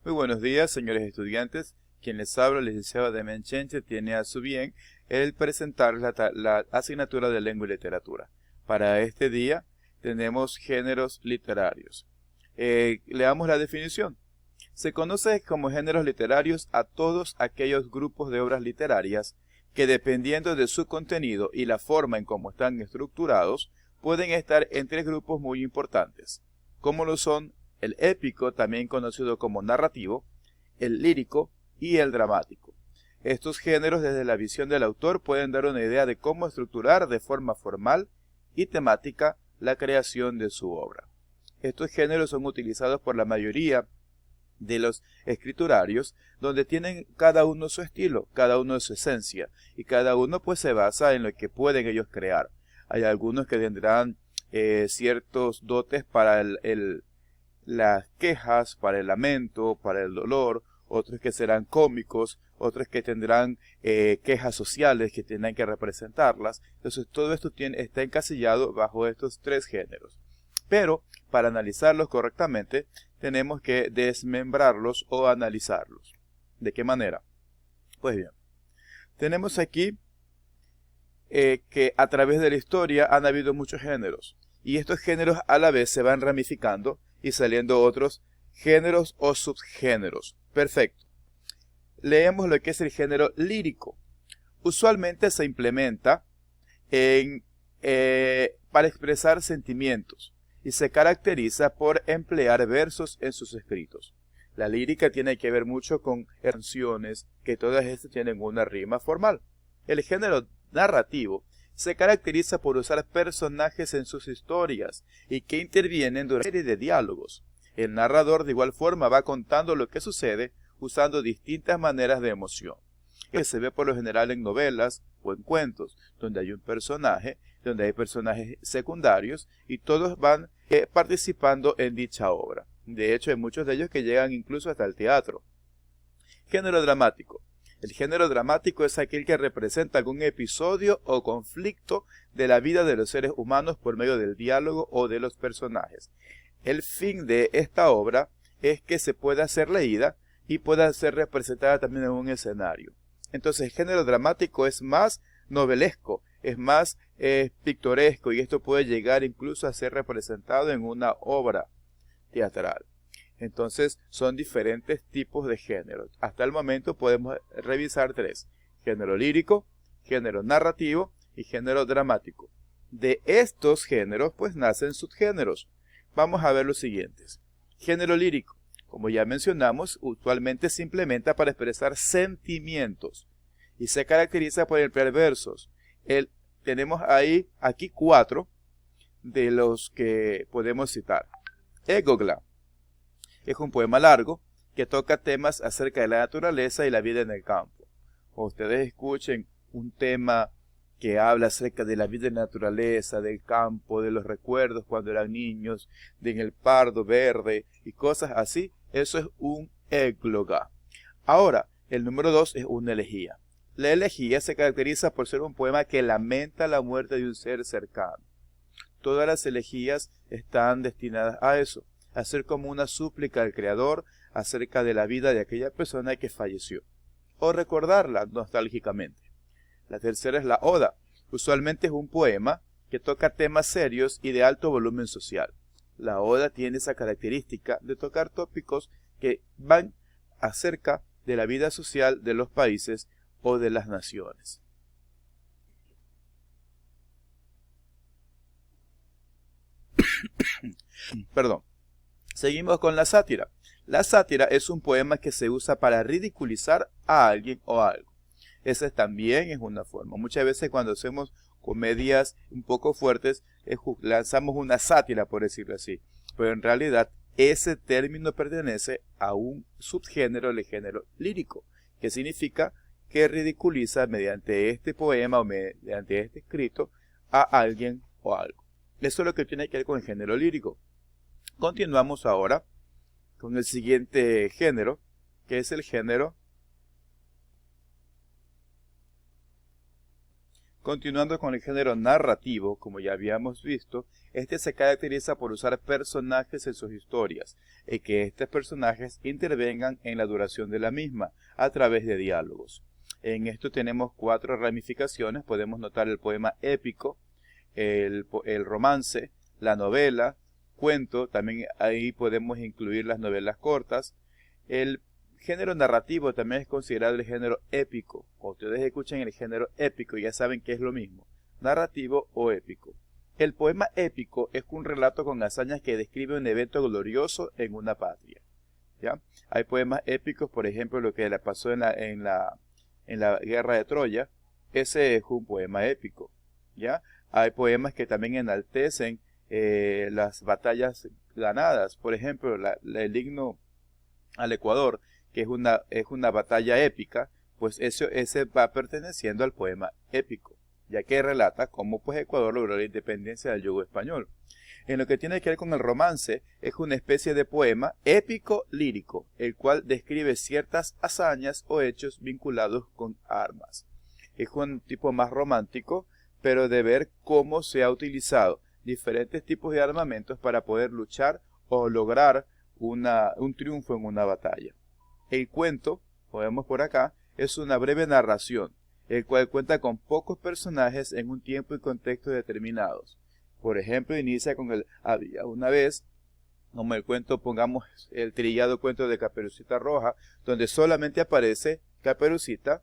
Muy buenos días, señores estudiantes. Quien les habla, el licenciado Demian Chenche, tiene a su bien el presentar la asignatura de Lengua y Literatura. Para este día tenemos géneros literarios. Leamos la definición. Se conoce como géneros literarios a todos aquellos grupos de obras literarias que, dependiendo de su contenido y la forma en cómo están estructurados, pueden estar en tres grupos muy importantes, como lo son el épico, también conocido como narrativo, el lírico y el dramático. Estos géneros, desde la visión del autor, pueden dar una idea de cómo estructurar de forma formal y temática la creación de su obra. Estos géneros son utilizados por la mayoría de los escriturarios, donde tienen cada uno su estilo, cada uno su esencia, y cada uno pues se basa en lo que pueden ellos crear. Hay algunos que tendrán ciertos dotes para las quejas, para el lamento, para el dolor, otros que serán cómicos, otros que tendrán quejas sociales que tendrán que representarlas. Entonces todo esto está encasillado bajo estos tres géneros. Pero para analizarlos correctamente tenemos que desmembrarlos o analizarlos. ¿De qué manera? Pues bien, tenemos aquí que a través de la historia han habido muchos géneros, y estos géneros a la vez se van ramificando y saliendo otros géneros o subgéneros. Perfecto. Leemos lo que es el género lírico. Usualmente se implementa para expresar sentimientos y se caracteriza por emplear versos en sus escritos. La lírica tiene que ver mucho con canciones, que todas estas tienen una rima formal. El género narrativo se caracteriza por usar personajes en sus historias y que intervienen durante una serie de diálogos. El narrador de igual forma va contando lo que sucede usando distintas maneras de emoción, que se ve por lo general en novelas o en cuentos, donde hay un personaje, donde hay personajes secundarios y todos van participando en dicha obra. De hecho, hay muchos de ellos que llegan incluso hasta el teatro. Género dramático. El género dramático es aquel que representa algún episodio o conflicto de la vida de los seres humanos por medio del diálogo o de los personajes. El fin de esta obra es que se pueda ser leída y pueda ser representada también en un escenario. Entonces el género dramático es más novelesco, es más pictoresco, y esto puede llegar incluso a ser representado en una obra teatral. Entonces son diferentes tipos de géneros. Hasta el momento podemos revisar tres: género lírico, género narrativo y género dramático. De estos géneros pues nacen subgéneros. Vamos a ver los siguientes. Género lírico, como ya mencionamos, usualmente se implementa para expresar sentimientos y se caracteriza por emplear versos. Tenemos aquí 4 de los que podemos citar. Égloga es un poema largo que toca temas acerca de la naturaleza y la vida en el campo. Cuando ustedes escuchen un tema que habla acerca de la vida en la naturaleza, del campo, de los recuerdos cuando eran niños, de el pardo verde y cosas así, eso es un égloga. Ahora, el número 2 es una elegía. La elegía se caracteriza por ser un poema que lamenta la muerte de un ser cercano. Todas las elegías están destinadas a eso, a ser como una súplica al Creador acerca de la vida de aquella persona que falleció, o recordarla nostálgicamente. La tercera es la oda. Usualmente es un poema que toca temas serios y de alto volumen social. La oda tiene esa característica de tocar tópicos que van acerca de la vida social de los países o de las naciones. Perdón. Seguimos con la sátira. La sátira es un poema que se usa para ridiculizar a alguien o algo. Esa también es una forma. Muchas veces cuando hacemos comedias un poco fuertes, lanzamos una sátira, por decirlo así. Pero en realidad ese término pertenece a un subgénero del género lírico, que significa que ridiculiza mediante este poema o mediante este escrito a alguien o algo. Eso es lo que tiene que ver con el género lírico. Continuamos ahora con el siguiente género, que es el género Continuando con el género narrativo, como ya habíamos visto, este se caracteriza por usar personajes en sus historias y que estos personajes intervengan en la duración de la misma a través de diálogos. En esto tenemos 4 ramificaciones. Podemos notar el poema épico, el romance, la novela, cuento, también ahí podemos incluir las novelas cortas. El género narrativo también es considerado el género épico. Cuando ustedes escuchan el género épico ya saben que es lo mismo, narrativo o épico. El poema épico es un relato con hazañas que describe un evento glorioso en una patria. ¿Ya? Hay poemas épicos, por ejemplo, lo que le pasó en la guerra de Troya. Ese es un poema épico. ¿Ya? Hay poemas que también enaltecen las batallas ganadas. Por ejemplo, el himno al Ecuador, que es una batalla épica, pues ese va perteneciendo al poema épico, ya que relata cómo pues Ecuador logró la independencia del yugo español. En lo que tiene que ver con el romance, es una especie de poema épico lírico, el cual describe ciertas hazañas o hechos vinculados con armas. Es un tipo más romántico, pero de ver cómo se ha utilizado diferentes tipos de armamentos para poder luchar o lograr un triunfo en una batalla. El cuento, como vemos por acá, es una breve narración, el cual cuenta con pocos personajes en un tiempo y contexto determinados. Por ejemplo, inicia con el había una vez, como el cuento, pongamos el trillado cuento de Caperucita Roja, donde solamente aparece Caperucita,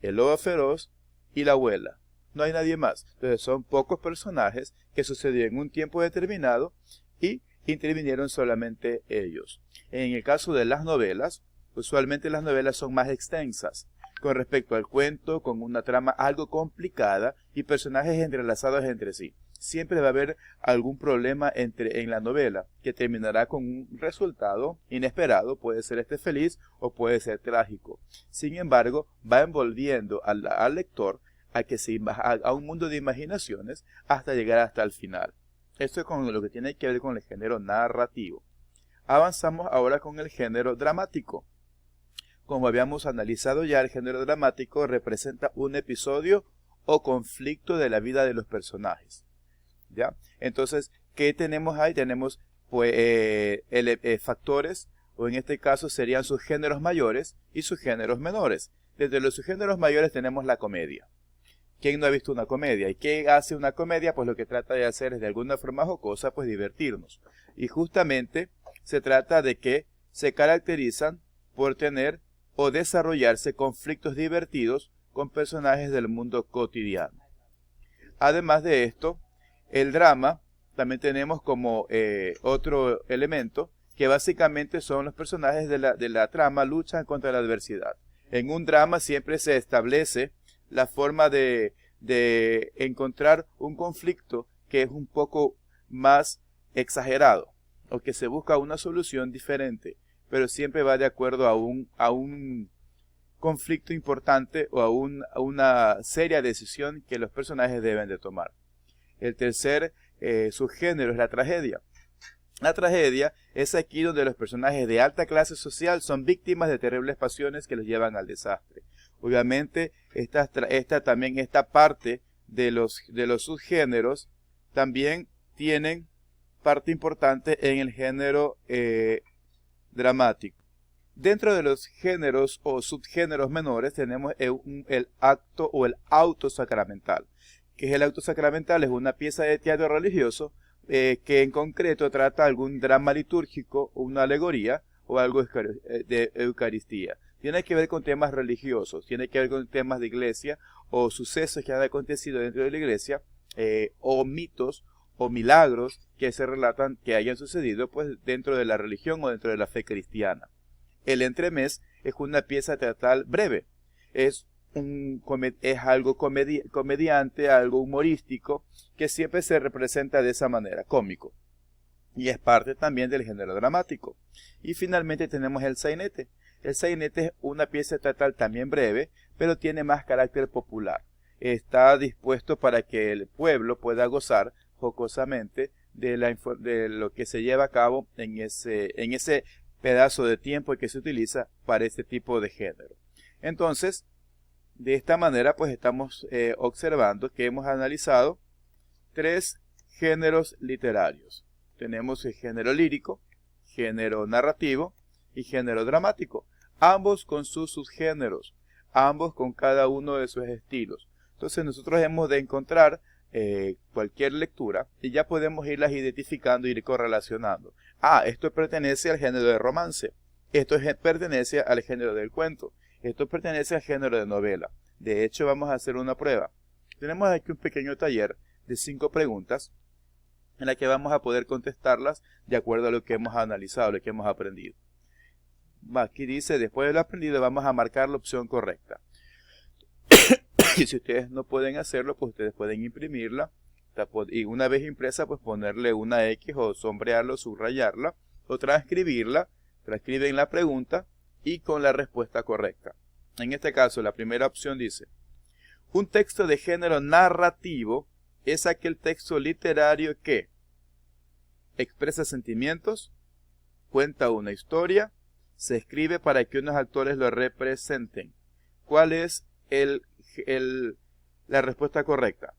el lobo feroz y la abuela. No hay nadie más. Entonces son pocos personajes que sucedió en un tiempo determinado y intervinieron solamente ellos. En el caso de las novelas, usualmente las novelas son más extensas con respecto al cuento, con una trama algo complicada y personajes entrelazados entre sí. Siempre va a haber algún problema en la novela que terminará con un resultado inesperado, puede ser feliz o puede ser trágico. Sin embargo, va envolviendo al lector a un mundo de imaginaciones hasta llegar hasta el final. Esto es con lo que tiene que ver con el género narrativo. Avanzamos ahora con el género dramático. Como habíamos analizado ya, el género dramático representa un episodio o conflicto de la vida de los personajes. ¿Ya? Entonces, ¿qué tenemos ahí? Tenemos pues, factores, o en este caso serían sus géneros mayores y sus géneros menores. Desde los subgéneros mayores tenemos la comedia. ¿Quién no ha visto una comedia? ¿Y qué hace una comedia? Pues lo que trata de hacer es de alguna forma jocosa, pues divertirnos. Y justamente se trata de que se caracterizan por tener o desarrollarse conflictos divertidos con personajes del mundo cotidiano. Además de esto, el drama también tenemos como otro elemento que básicamente son los personajes de la trama luchan contra la adversidad. En un drama siempre se establece la forma de encontrar un conflicto que es un poco más exagerado o que se busca una solución diferente, pero siempre va de acuerdo a un conflicto importante o a una seria decisión que los personajes deben de tomar. El tercer subgénero es la tragedia. La tragedia es aquí donde los personajes de alta clase social son víctimas de terribles pasiones que los llevan al desastre. Obviamente, esta parte de los subgéneros también tienen parte importante en el género dramático. Dentro de los géneros o subgéneros menores tenemos el acto o el auto sacramental. ¿Qué es el auto sacramental? Es una pieza de teatro religioso que en concreto trata algún drama litúrgico, una alegoría o algo de Eucaristía. Tiene que ver con temas religiosos, tiene que ver con temas de iglesia o sucesos que han acontecido dentro de la iglesia o mitos o milagros que se relatan que hayan sucedido pues dentro de la religión o dentro de la fe cristiana. El entremés es una pieza teatral breve, es algo comediante, algo humorístico que siempre se representa de esa manera, cómico. Y es parte también del género dramático. Y finalmente tenemos el sainete. El sainete es una pieza teatral también breve, pero tiene más carácter popular. Está dispuesto para que el pueblo pueda gozar jocosamente de lo que se lleva a cabo en ese pedazo de tiempo que se utiliza para este tipo de género. Entonces, De esta manera pues estamos observando que hemos analizado 3 géneros literarios. Tenemos el género lírico, género narrativo y género dramático, ambos con sus subgéneros, ambos con cada uno de sus estilos. Entonces nosotros hemos de encontrar cualquier lectura y ya podemos irlas identificando y ir correlacionando. Esto pertenece al género de romance, esto pertenece al género del cuento, esto pertenece al género de novela. De hecho, vamos a hacer una prueba. Tenemos aquí un pequeño taller de 5 preguntas en la que vamos a poder contestarlas de acuerdo a lo que hemos analizado, lo que hemos aprendido. Aquí dice, después de lo aprendido vamos a marcar la opción correcta. Y si ustedes no pueden hacerlo, pues ustedes pueden imprimirla y una vez impresa pues ponerle una X o sombrearla o subrayarla o transcribirla, transcriben la pregunta y con la respuesta correcta. En este caso la primera opción dice: un texto de género narrativo es aquel texto literario que expresa sentimientos, cuenta una historia, se escribe para que unos actores lo representen. ¿Cuál es la respuesta correcta?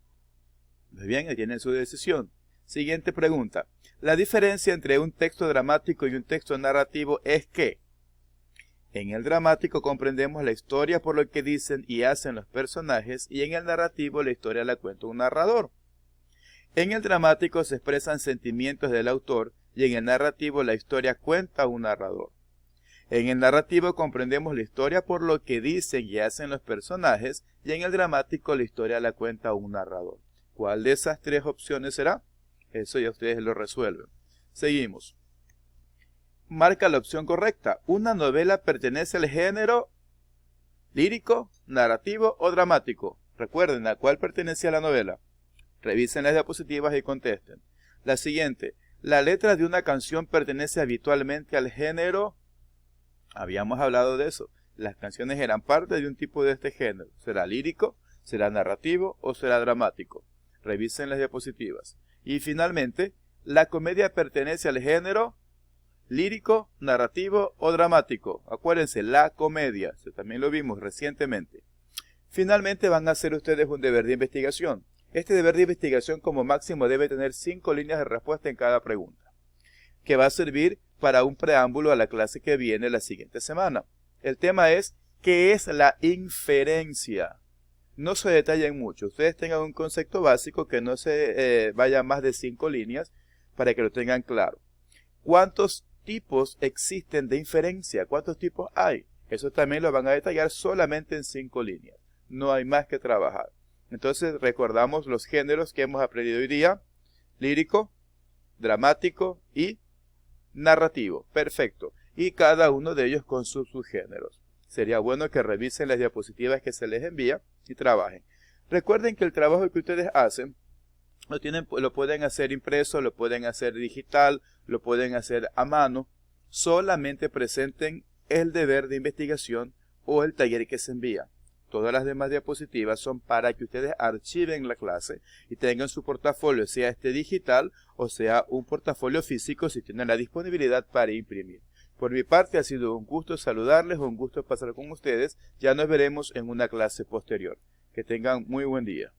Muy bien, ahí tienen su decisión. Siguiente pregunta. La diferencia entre un texto dramático y un texto narrativo es que en el dramático comprendemos la historia por lo que dicen y hacen los personajes, y en el narrativo la historia la cuenta un narrador. En el dramático se expresan sentimientos del autor y en el narrativo la historia cuenta un narrador. En el narrativo comprendemos la historia por lo que dicen y hacen los personajes, y en el dramático la historia la cuenta un narrador. ¿Cuál de esas 3 opciones será? Eso ya ustedes lo resuelven. Seguimos. Marca la opción correcta. ¿Una novela pertenece al género lírico, narrativo o dramático? Recuerden, ¿a cuál pertenece a la novela? Revisen las diapositivas y contesten. La siguiente. ¿La letra de una canción pertenece habitualmente al género? Habíamos hablado de eso. Las canciones eran parte de un tipo de este género. ¿Será lírico, será narrativo o será dramático? Revisen las diapositivas. Y finalmente, ¿la comedia pertenece al género lírico, narrativo o dramático? Acuérdense, la comedia. También lo vimos recientemente. Finalmente van a hacer ustedes un deber de investigación. Este deber de investigación como máximo debe tener 5 líneas de respuesta en cada pregunta, que va a servir para un preámbulo a la clase que viene la siguiente semana. El tema es, ¿qué es la inferencia? No se detallen mucho. Ustedes tengan un concepto básico que no se vaya más de 5 líneas para que lo tengan claro. ¿Cuántos tipos existen de inferencia? ¿Cuántos tipos hay? Eso también lo van a detallar solamente en 5 líneas. No hay más que trabajar. Entonces recordamos los géneros que hemos aprendido hoy día: lírico, dramático y narrativo. Perfecto. Y cada uno de ellos con sus subgéneros. Sería bueno que revisen las diapositivas que se les envía y trabajen. Recuerden que el trabajo que ustedes hacen lo pueden hacer impreso, lo pueden hacer digital, lo pueden hacer a mano. Solamente presenten el deber de investigación o el taller que se envía. Todas las demás diapositivas son para que ustedes archiven la clase y tengan su portafolio, sea este digital o sea un portafolio físico si tienen la disponibilidad para imprimir. Por mi parte ha sido un gusto saludarles, un gusto pasar con ustedes. Ya nos veremos en una clase posterior. Que tengan muy buen día.